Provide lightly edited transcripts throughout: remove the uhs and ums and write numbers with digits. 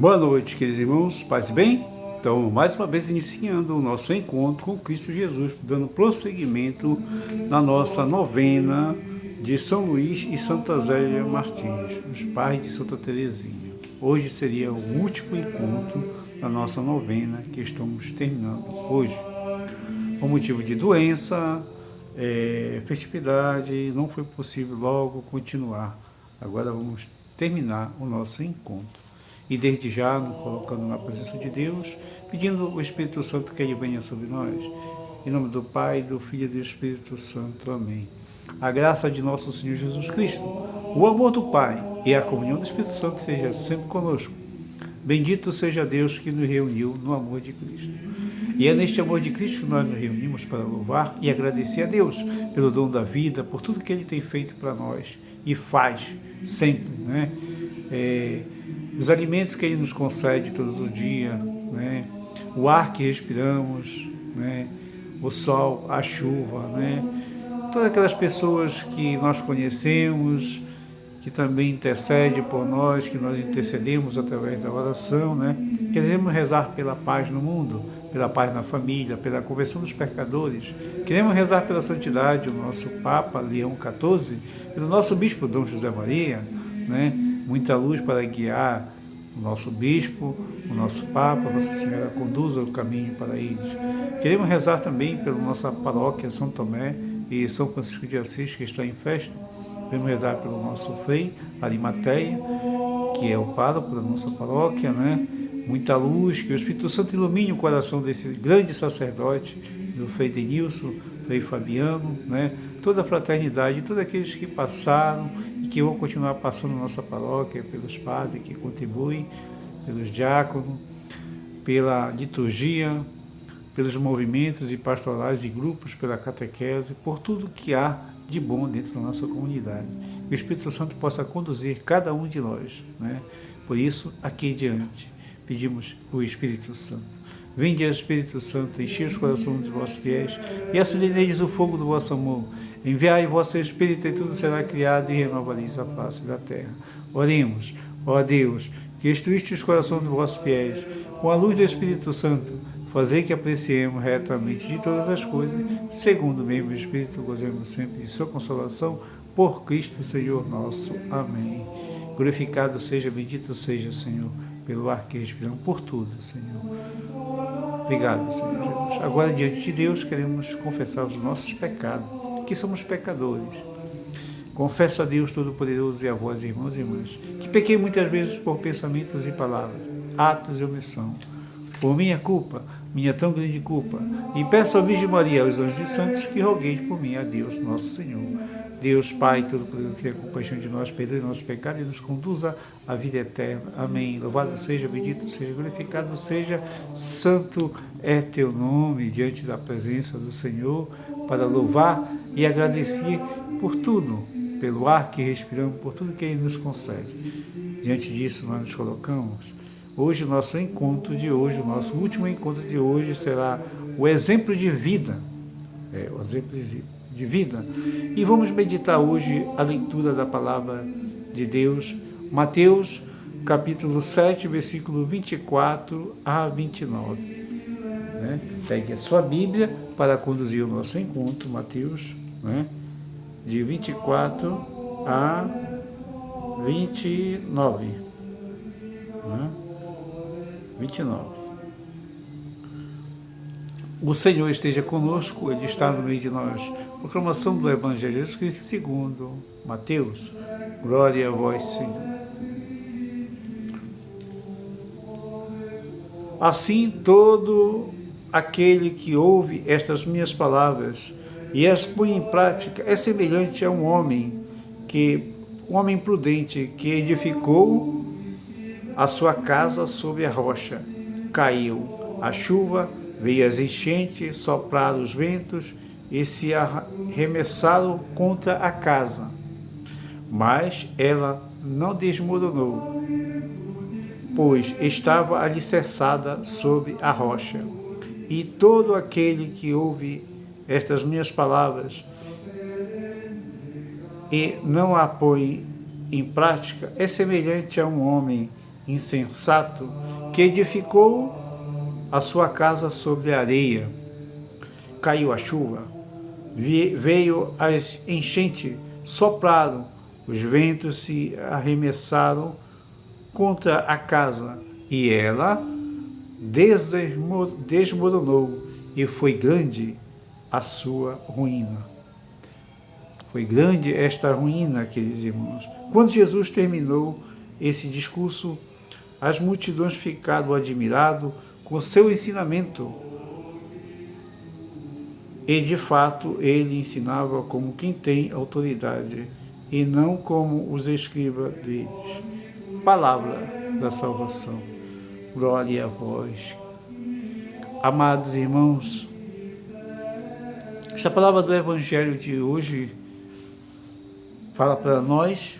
Boa noite, queridos irmãos, paz e bem? Então, mais uma vez iniciando o nosso encontro com Cristo Jesus, dando prosseguimento na nossa novena de São Luís e Santa Zélia Martins, os pais de Santa Teresinha. Hoje seria o último encontro da nossa novena que estamos terminando hoje. Por motivo de doença, festividade, não foi possível logo continuar. Agora vamos terminar o nosso encontro. E desde já, nos colocando na presença de Deus, pedindo o Espírito Santo que Ele venha sobre nós. Em nome do Pai, do Filho e do Espírito Santo. Amém. A graça de nosso Senhor Jesus Cristo, o amor do Pai e a comunhão do Espírito Santo seja sempre conosco. Bendito seja Deus que nos reuniu no amor de Cristo. E é neste amor de Cristo que nós nos reunimos para louvar e agradecer a Deus pelo dom da vida, por tudo que Ele tem feito para nós e faz sempre, né? Os alimentos que Ele nos concede todos os dias, né? O ar que respiramos, né? O sol, a chuva, né? Todas aquelas pessoas que nós conhecemos, que também intercede por nós, que nós intercedemos através da oração, né? Queremos rezar pela paz no mundo, pela paz na família, pela conversão dos pecadores. Queremos rezar pela santidade, o nosso Papa Leão XIV, pelo nosso Bispo Dom José Maria, né? Muita luz para guiar o nosso Bispo, o nosso Papa, Nossa Senhora conduza o caminho para eles. Queremos rezar também pela nossa paróquia São Tomé e São Francisco de Assis, que está em festa. Queremos rezar pelo nosso Frei Arimateia, que é o pároco da nossa paróquia, né? Muita luz, que o Espírito Santo ilumine o coração desse grande sacerdote, do Frei Denilson, Frei Fabiano, né? Toda a fraternidade, todos aqueles que passaram e que vão continuar passando na nossa paróquia, pelos padres que contribuem, pelos diáconos, pela liturgia, pelos movimentos e pastorais e grupos, pela catequese, por tudo que há de bom dentro da nossa comunidade. Que o Espírito Santo possa conduzir cada um de nós, né? Por isso, aqui diante, pedimos o Espírito Santo. Vinde, Espírito Santo, enchei os corações dos vossos fiéis e acendei neles o fogo do vosso amor. Enviai o vosso Espírito e tudo será criado e renovareis a face da terra. Oremos, ó Deus, que instruíste os corações dos vossos fiéis com a luz do Espírito Santo, fazei que apreciemos retamente de todas as coisas, segundo o mesmo Espírito, gozemos sempre de sua consolação, por Cristo Senhor nosso. Amém. Glorificado seja, bendito seja, Senhor, pelo ar que respiramos, por tudo, Senhor. Obrigado, Senhor Jesus. Agora, diante de Deus, queremos confessar os nossos pecados, que somos pecadores. Confesso a Deus Todo-Poderoso e a vós, irmãos e irmãs, que pequei muitas vezes por pensamentos e palavras, atos e omissão, por minha culpa, minha tão grande culpa, e peço à Virgem Maria e aos anjos e santos que rogueis por mim a Deus, nosso Senhor. Deus Pai Todo-Poderoso, tenha compaixão de nós, perdoe nossos pecados e nos conduza à vida eterna. Amém. Louvado seja, bendito seja, glorificado seja, santo é teu nome, diante da presença do Senhor, para louvar e agradecer por tudo, pelo ar que respiramos, por tudo que Ele nos concede. Diante disso, nós nos colocamos. Hoje, o nosso encontro de hoje, o nosso último encontro de hoje será o exemplo de vida. O exemplo de vida. E vamos meditar hoje a leitura da palavra de Deus, Mateus, capítulo 7, versículo 24 a 29. Né? Pegue a sua Bíblia para conduzir o nosso encontro, Mateus, né? De 24 a 29. Né? 29. O Senhor esteja conosco, Ele está no meio de nós. Proclamação do Evangelho de Jesus Cristo segundo Mateus. Glória a vós, Senhor. Assim, todo aquele que ouve estas minhas palavras e as põe em prática é semelhante a um homem prudente que edificou a sua casa sobre a rocha. Caiu a chuva, veio as enchentes, sopraram os ventos e se arremessaram contra a casa. Mas ela não desmoronou, pois estava alicerçada sobre a rocha. E todo aquele que ouve estas minhas palavras e não a põe em prática é semelhante a um homem insensato que edificou a sua casa sobre a areia. Caiu a chuva, veio as enchentes, sopraram, os ventos se arremessaram contra a casa e ela desmoronou, e foi grande a sua ruína. Foi grande esta ruína, queridos irmãos. Quando Jesus terminou esse discurso, as multidões ficaram admiradas com seu ensinamento. E, de fato, ele ensinava como quem tem autoridade e não como os escribas deles. Palavra da salvação. Glória a vós. Amados irmãos, esta palavra do Evangelho de hoje fala para nós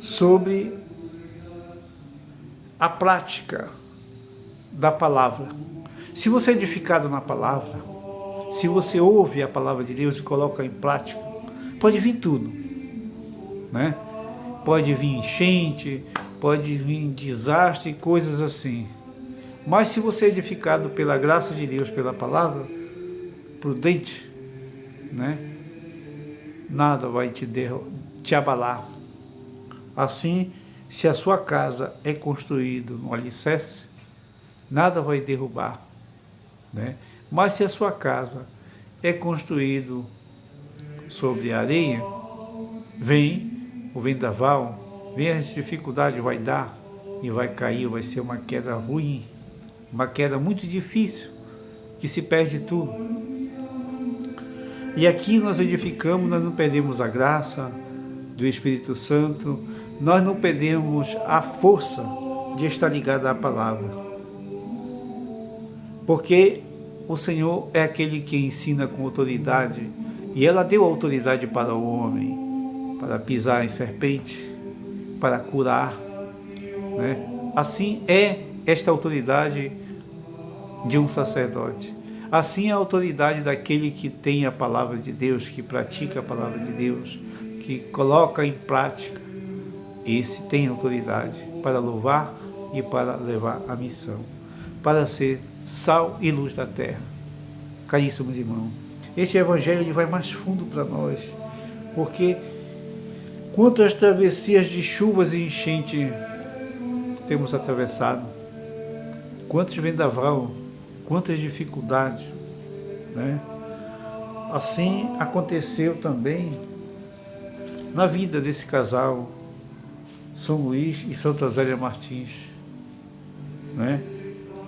sobre a prática da palavra. Se você é edificado na palavra, se você ouve a palavra de Deus e coloca em prática, pode vir tudo, né? Pode vir enchente, pode vir desastre, coisas assim. Mas se você é edificado pela graça de Deus, pela palavra, prudente, né? Nada vai te abalar. Assim, se a sua casa é construída no alicerce, nada vai derrubar, né? Mas se a sua casa é construída sobre a areia, vem o vendaval, vem as dificuldades, vai dar e vai cair, vai ser uma queda ruim, uma queda muito difícil, que se perde tudo. E aqui nós edificamos, nós não perdemos a graça do Espírito Santo, nós não perdemos a força de estar ligado à palavra. Porque o Senhor é aquele que ensina com autoridade, e ela deu autoridade para o homem, para pisar em serpente, para curar, né? Assim é esta autoridade de um sacerdote. Assim é a autoridade daquele que tem a palavra de Deus, que pratica a palavra de Deus, que coloca em prática. Esse tem autoridade para louvar e para levar a missão, para ser sal e luz da terra. Caríssimos irmãos, este evangelho ele vai mais fundo para nós, porque quantas travessias de chuvas e enchente temos atravessado, quantos vendaval, quantas dificuldades, né? Assim aconteceu também na vida desse casal, São Luís e Santa Zélia Martins, né?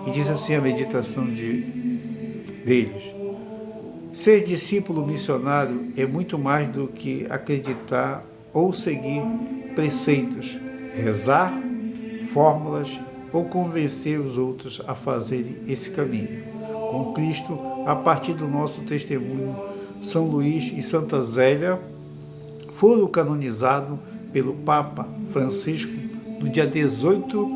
E diz assim a meditação deles: ser discípulo missionário é muito mais do que acreditar ou seguir preceitos, rezar fórmulas ou convencer os outros a fazerem esse caminho com Cristo. A partir do nosso testemunho, São Luís e Santa Zélia foram canonizados pelo Papa Francisco no dia 18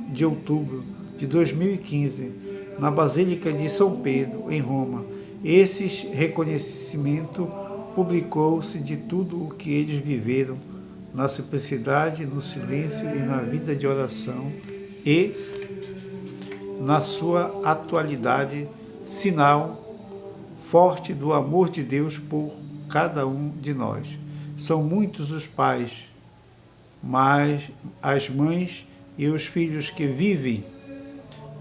de outubro de 2015, na Basílica de São Pedro, em Roma. Esse reconhecimento publicou-se de tudo o que eles viveram na simplicidade, no silêncio e na vida de oração, e na sua atualidade, sinal forte do amor de Deus por cada um de nós. São muitos os pais, mas as mães e os filhos que vivem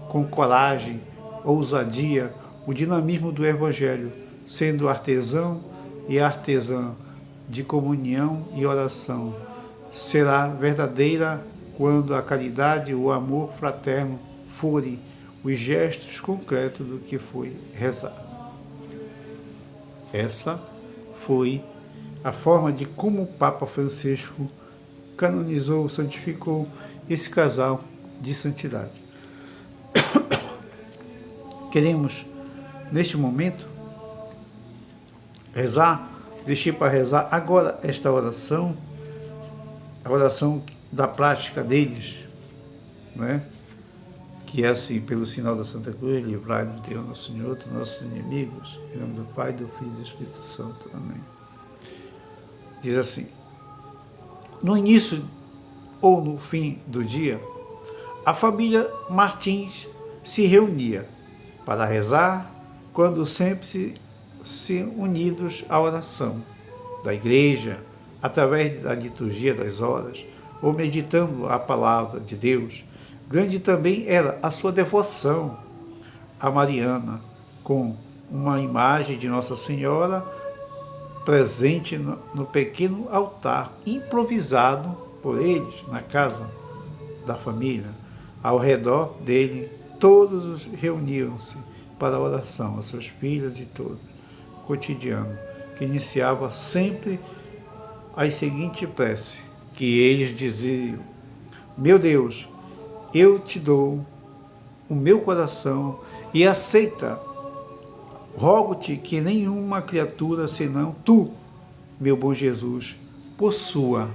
com coragem, ousadia, o dinamismo do Evangelho, sendo artesão e artesã de comunhão e oração. Será verdadeira quando a caridade e o amor fraterno forem os gestos concretos do que foi rezado. Essa foi a forma de como o Papa Francisco canonizou, santificou esse casal de santidade. Queremos, neste momento, rezar, deixei para rezar agora esta oração, a oração da prática deles, né? Que é assim: pelo sinal da Santa Cruz, livrai-nos Deus nosso Senhor dos nossos inimigos, em nome do Pai, do Filho e do Espírito Santo. Amém. Diz assim: no início ou no fim do dia, A família Martins se reunia para rezar, quando sempre se unidos à oração da igreja, através da liturgia das horas, ou meditando a palavra de Deus. Grande também era a sua devoção a Mariana, com uma imagem de Nossa Senhora presente no pequeno altar, improvisado por eles na casa da família. Ao redor dele, todos reuniam-se para a oração, as suas filhas e todos, cotidiano, que iniciava sempre a seguinte prece, que eles diziam: meu Deus, eu te dou o meu coração e aceita. Rogo-te que nenhuma criatura, senão tu, meu bom Jesus, possua.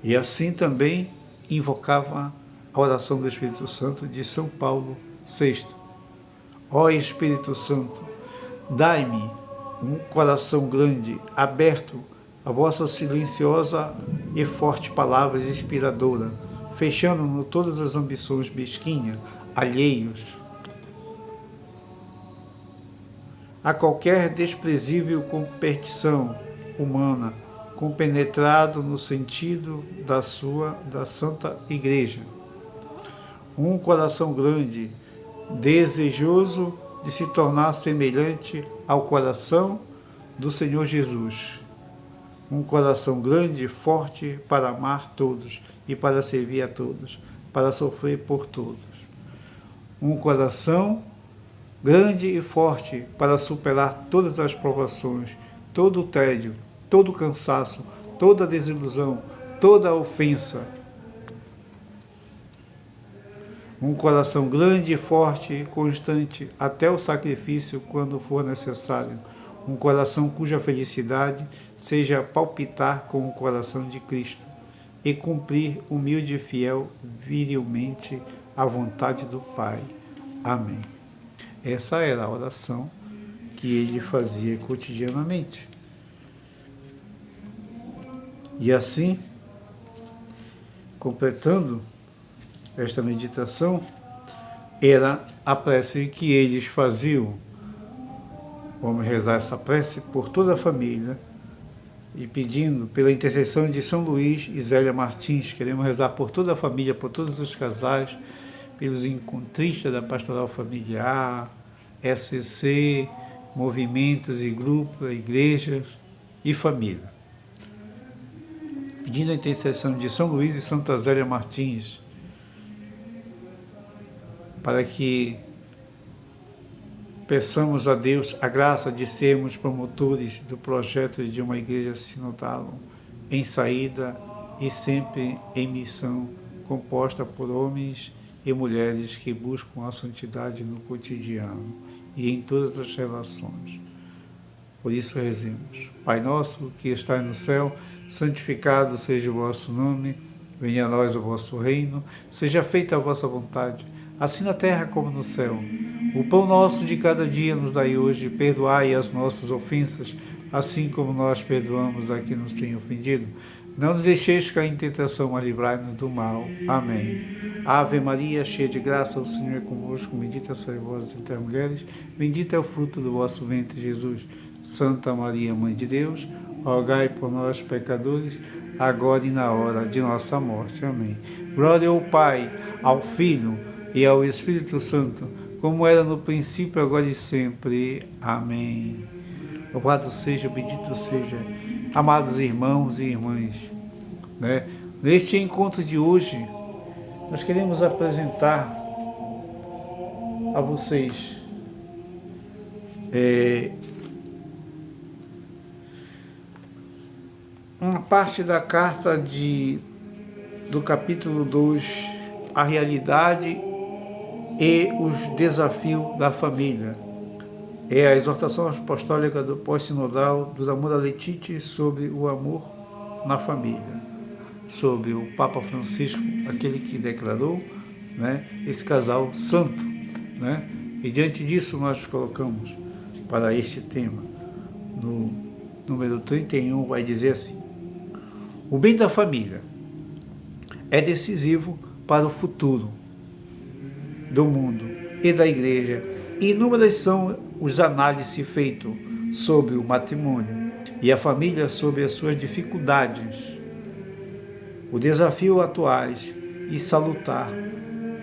E assim também invocava a oração do Espírito Santo de São Paulo VI. Ó Espírito Santo, dai-me um coração grande, aberto a vossa silenciosa e forte palavra inspiradora, fechando-no todas as ambições mesquinhas, alheios a qualquer desprezível competição humana, compenetrado no sentido da Santa Igreja. Um coração grande, desejoso de se tornar semelhante ao coração do Senhor Jesus. Um coração grande, forte para amar todos e para servir a todos, para sofrer por todos. Um coração grande e forte para superar todas as provações, todo o tédio, todo o cansaço, toda a desilusão, toda a ofensa. Um coração grande e forte e constante até o sacrifício quando for necessário. Um coração cuja felicidade seja palpitar com o coração de Cristo e cumprir humilde e fiel, virilmente, a vontade do Pai. Amém. Essa era a oração que ele fazia cotidianamente. E assim, completando esta meditação, era a prece que eles faziam. Vamos rezar essa prece por toda a família e pedindo pela intercessão de São Luís e Zélia Martins. Queremos rezar por toda a família, por todos os casais, pelos encontristas da Pastoral Familiar, SCC, movimentos e grupos, igrejas e família. Pedindo a intercessão de São Luís e Santa Zélia Martins, para que peçamos a Deus a graça de sermos promotores do projeto de uma igreja sinodal em saída e sempre em missão, composta por homens e mulheres que buscam a santidade no cotidiano e em todas as relações. Por isso rezemos. Pai nosso que estais no céu, santificado seja o vosso nome, venha a nós o vosso reino, seja feita a vossa vontade, assim na terra como no céu. O pão nosso de cada dia nos dai hoje, perdoai as nossas ofensas, assim como nós perdoamos a quem nos tem ofendido. Não nos deixeis cair em tentação, mas livrai-nos do mal. Amém. Ave Maria, cheia de graça, o Senhor é convosco, bendita sois vós entre as mulheres, bendito é o fruto do vosso ventre, Jesus. Santa Maria, Mãe de Deus, rogai por nós, pecadores, agora e na hora de nossa morte. Amém. Glória ao Pai, ao Filho e ao Espírito Santo, como era no princípio, agora e sempre. Amém. Louvado seja, bendito seja, amados irmãos e irmãs. Neste encontro de hoje, nós queremos apresentar a vocês uma parte da carta do capítulo 2, a realidade e os desafios da família. É a exortação apostólica do pós-sinodal do Amor a Letite sobre o amor na família, sobre o Papa Francisco, aquele que declarou, esse casal santo. E diante disso nós colocamos para este tema, no número 31, vai dizer assim: O bem da família é decisivo para o futuro do mundo e da igreja. E inúmeras são os análises feitos sobre o matrimônio e a família, sobre as suas dificuldades, o desafio atuais e salutar.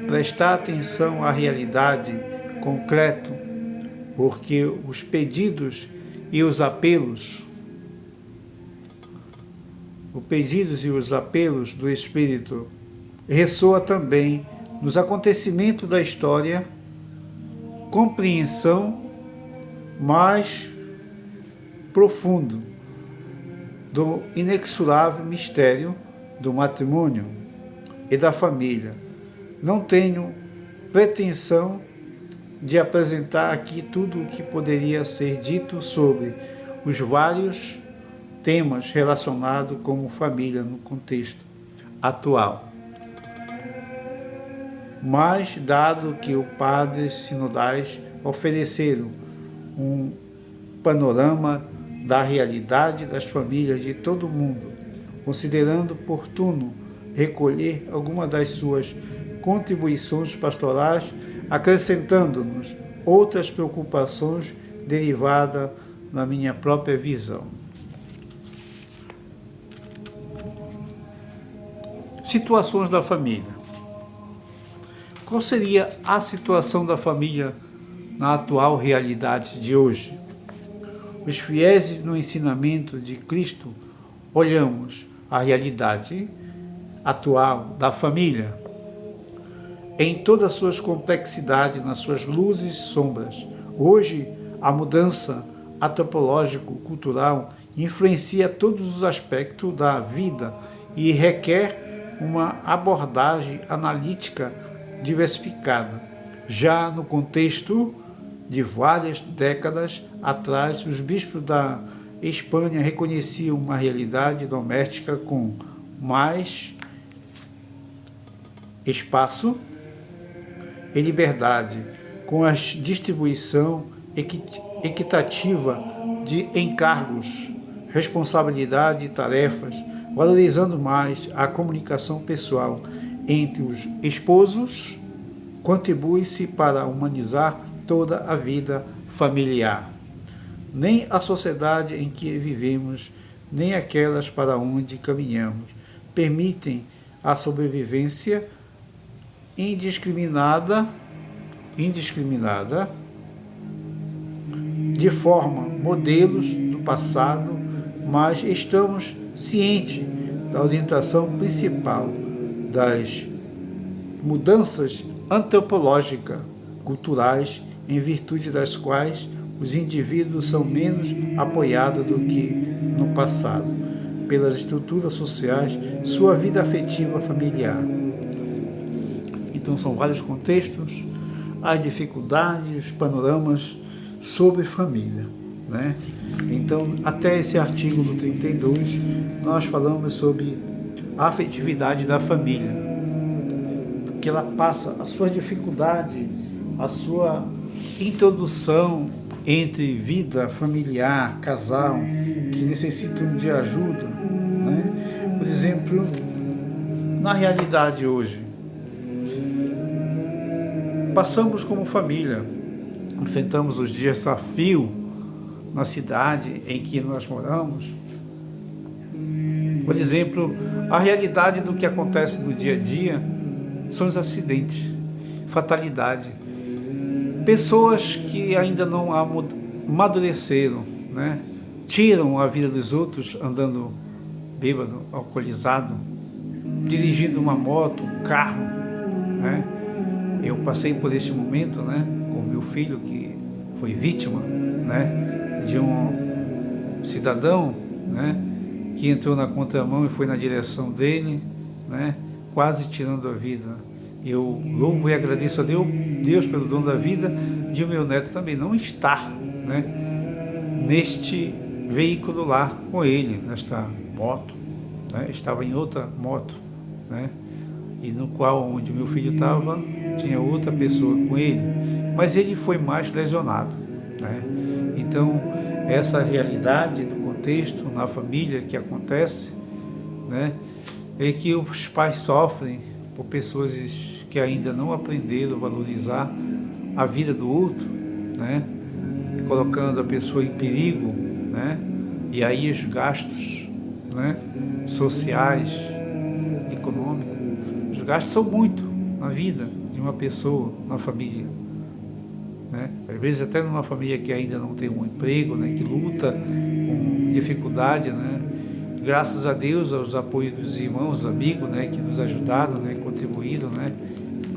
Prestar atenção à realidade concreta, porque os pedidos e os apelos, do Espírito ressoa também nos acontecimentos da história, compreensão mais profundo do inexorável mistério do matrimônio e da família. Não tenho pretensão de apresentar aqui tudo o que poderia ser dito sobre os vários temas relacionados com família no contexto atual. Mas, dado que os padres sinodais ofereceram um panorama da realidade das famílias de todo o mundo, considerando oportuno recolher alguma das suas contribuições pastorais, acrescentando-nos outras preocupações derivadas da minha própria visão. Situações da família. Qual seria a situação da família na atual realidade de hoje? Os fiéis no ensinamento de Cristo, olhamos a realidade atual da família em todas as suas complexidades, nas suas luzes e sombras. Hoje, a mudança antropológico-cultural influencia todos os aspectos da vida e requer uma abordagem analítica diversificada. Já no contexto de várias décadas atrás, os bispos da Espanha reconheciam uma realidade doméstica com mais espaço e liberdade, com a distribuição equitativa de encargos, responsabilidade e tarefas, valorizando mais a comunicação pessoal entre os esposos, contribui-se para humanizar toda a vida familiar. Nem a sociedade em que vivemos, nem aquelas para onde caminhamos, permitem a sobrevivência indiscriminada de forma modelos do passado, mas estamos cientes da orientação principal das mudanças antropológicas, culturais, em virtude das quais os indivíduos são menos apoiados do que no passado, pelas estruturas sociais, sua vida afetiva familiar. Então são vários contextos, as dificuldades, os panoramas sobre família, né? Então, até esse artigo do 32, nós falamos sobre a afetividade da família, porque ela passa a sua dificuldade, a sua introdução entre vida familiar, casal, que necessitam de ajuda, né? Por exemplo, na realidade hoje, passamos como família, enfrentamos os desafios na cidade em que nós moramos. Por exemplo, a realidade do que acontece no dia a dia são os acidentes, fatalidade. Pessoas que ainda não amadureceram, né? Tiram a vida dos outros andando bêbado, alcoolizado, dirigindo uma moto, um carro, né? Eu passei por este momento, né, com meu filho, que foi vítima, né, de um cidadão, né, que entrou na contramão e foi na direção dele, né, quase tirando a vida. Eu louvo e agradeço a Deus pelo dom da vida de o meu neto também não estar, né, neste veículo lá com ele, nesta moto, né, estava em outra moto, né, e no qual onde meu filho estava, tinha outra pessoa com ele, mas ele foi mais lesionado, né? Então, essa realidade do contexto na família que acontece, né? É que os pais sofrem por pessoas que ainda não aprenderam a valorizar a vida do outro, né? Colocando a pessoa em perigo, né? E aí os gastos, né? Sociais, econômicos, os gastos são muito na vida de uma pessoa, na família, né? Às vezes até numa família que ainda não tem um emprego, né? Que luta com dificuldade, né? Graças a Deus, aos apoios dos irmãos, amigos, né? Que nos ajudaram, né? Contribuíram, né?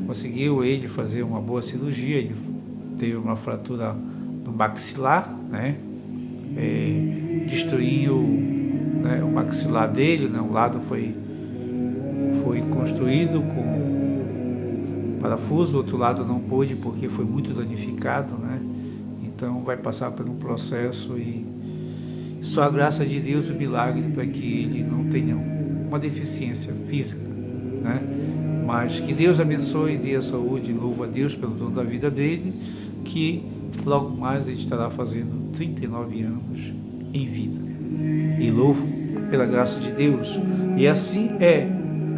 Conseguiu ele fazer uma boa cirurgia, ele teve uma fratura no maxilar, né? Destruiu, né, o maxilar dele, né? Um lado foi construído com parafuso, o outro lado não pôde porque foi muito danificado, né? Então vai passar por um processo e só a graça de Deus, o milagre para que ele não tenha uma deficiência física, né? Mas que Deus abençoe e dê a saúde, louvo a Deus pelo dom da vida dele, que logo mais ele estará fazendo 39 anos em vida. E louvo pela graça de Deus. E assim é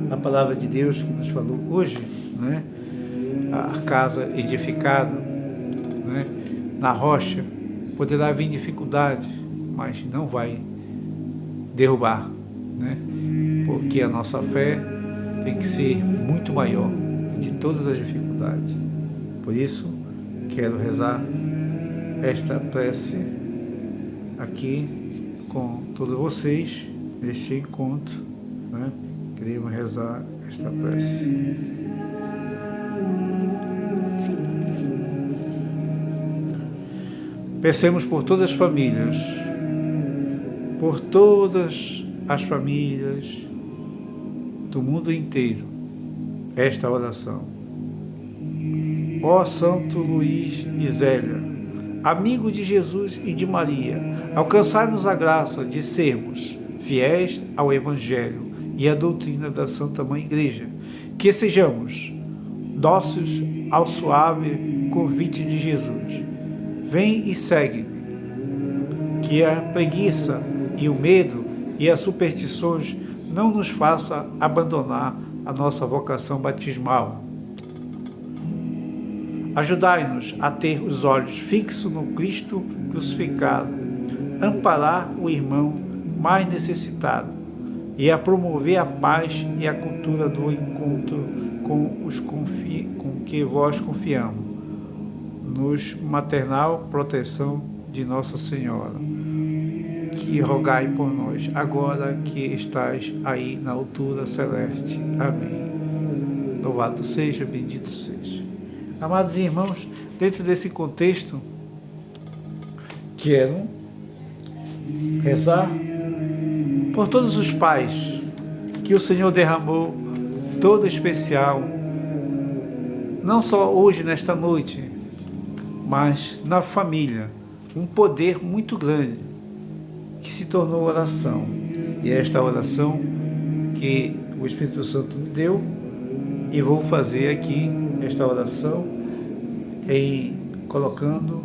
a palavra de Deus que nos falou hoje, né? A casa edificada, né? Na rocha, poderá vir dificuldade, mas não vai derrubar, né? Porque a nossa fé tem que ser muito maior de todas as dificuldades. Por isso, quero rezar esta prece aqui com todos vocês, neste encontro, né? Queremos rezar esta prece. Pensemos por todas as famílias, por todas as famílias do mundo inteiro, esta oração. Ó Santo Luís e Zélia, amigo de Jesus e de Maria, alcançai-nos a graça de sermos fiéis ao Evangelho e à doutrina da Santa Mãe Igreja, que sejamos dóceis ao suave convite de Jesus. Vem e segue-me, que a preguiça e o medo e as superstições não nos faça abandonar a nossa vocação batismal. Ajudai-nos a ter os olhos fixos no Cristo crucificado, amparar o irmão mais necessitado e a promover a paz e a cultura do encontro com os com que vós confiamos, nos maternal proteção de Nossa Senhora, que rogai por nós, agora que estais aí na altura celeste. Amém. Louvado seja, bendito seja. Amados irmãos, dentro desse contexto, quero rezar por todos os pais que o Senhor derramou todo especial, não só hoje, nesta noite, mas na família, um poder muito grande que se tornou oração. E é esta oração que o Espírito Santo me deu, e vou fazer aqui esta oração colocando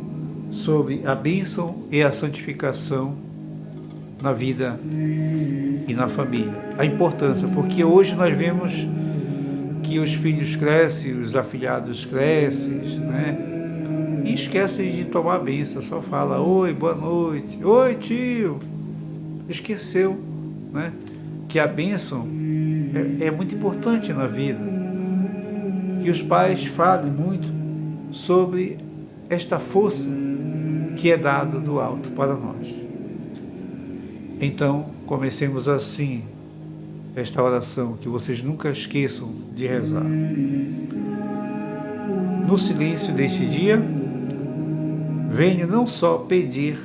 sobre a bênção e a santificação na vida e na família. A importância, porque hoje nós vemos que os filhos crescem, os afilhados crescem, né? E esquecem de tomar a bênção, só fala, oi, boa noite, oi tio. Esqueceu, né? Que a bênção é muito importante na vida. Que os pais falem muito sobre esta força que é dada do alto para nós. Então, comecemos assim esta oração, que vocês nunca esqueçam de rezar. No silêncio deste dia, venho não só pedir,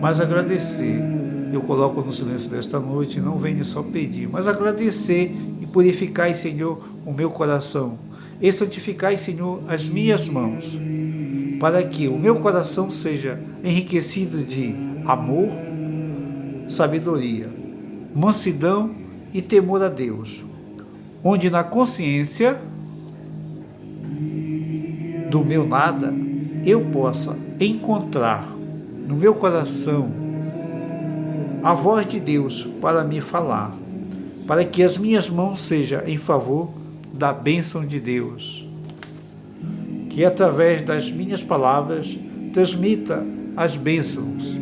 mas agradecer. Eu coloco no silêncio desta noite, não venho só pedir, mas agradecer e purificai, Senhor, o meu coração, e santificai, Senhor, as minhas mãos, para que o meu coração seja enriquecido de amor, sabedoria, mansidão e temor a Deus, onde na consciência do meu nada eu possa encontrar no meu coração a voz de Deus para me falar, para que as minhas mãos sejam em favor da bênção de Deus, que através das minhas palavras transmita as bênçãos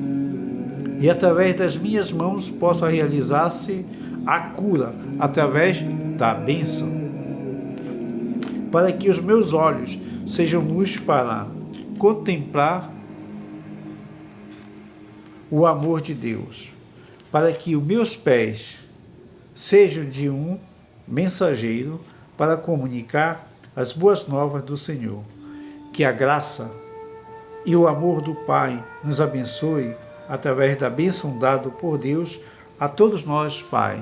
e através das minhas mãos possa realizar-se a cura através da bênção, para que os meus olhos sejam luz para contemplar o amor de Deus, para que os meus pés sejam de um mensageiro para comunicar as boas novas do Senhor. Que a graça e o amor do Pai nos abençoe através da bênção dada por Deus a todos nós, Pai.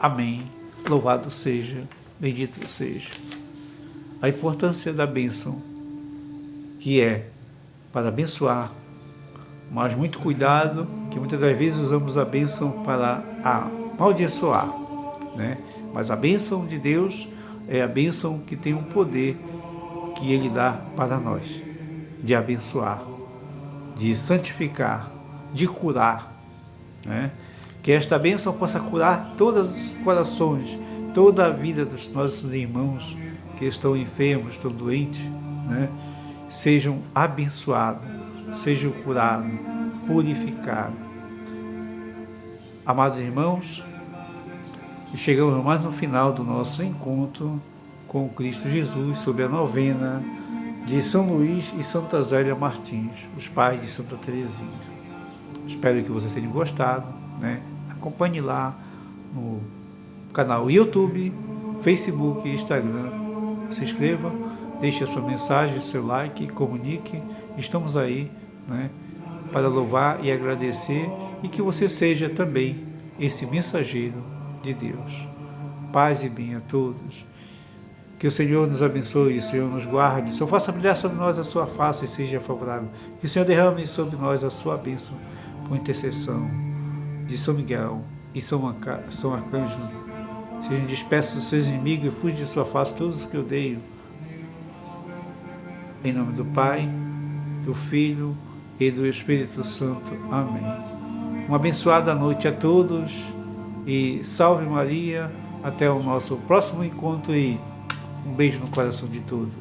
Amém. Louvado seja, bendito seja. A importância da bênção, que é para abençoar, mas muito cuidado, que muitas das vezes usamos a bênção para amaldiçoar, né? Mas a bênção de Deus é a bênção que tem um poder que Ele dá para nós, de abençoar, de santificar, de curar, né? Que esta bênção possa curar todos os corações, toda a vida dos nossos irmãos que estão enfermos, estão doentes, né? Sejam abençoados, sejam curados, purificados. Amados irmãos, chegamos mais no final do nosso encontro com Cristo Jesus sob a novena de São Luís e Santa Zélia Martins, os pais de Santa Teresinha. Espero que vocês tenham gostado, né? Acompanhe lá no canal YouTube, Facebook e Instagram. Se inscreva, deixe a sua mensagem, seu like, comunique. Estamos aí, né, para louvar e agradecer, e que você seja também esse mensageiro de Deus. Paz e bem a todos. Que o Senhor nos abençoe, o Senhor nos guarde, o Senhor faça brilhar sobre nós a sua face e seja favorável. Que o Senhor derrame sobre nós a sua bênção por intercessão de São Miguel e São Arcanjo. Sejam dispersos dos seus inimigos e fuja de sua face todos os que odeiam. Em nome do Pai, do Filho e do Espírito Santo. Amém. Uma abençoada noite a todos e salve Maria. Até o nosso próximo encontro e um beijo no coração de todos.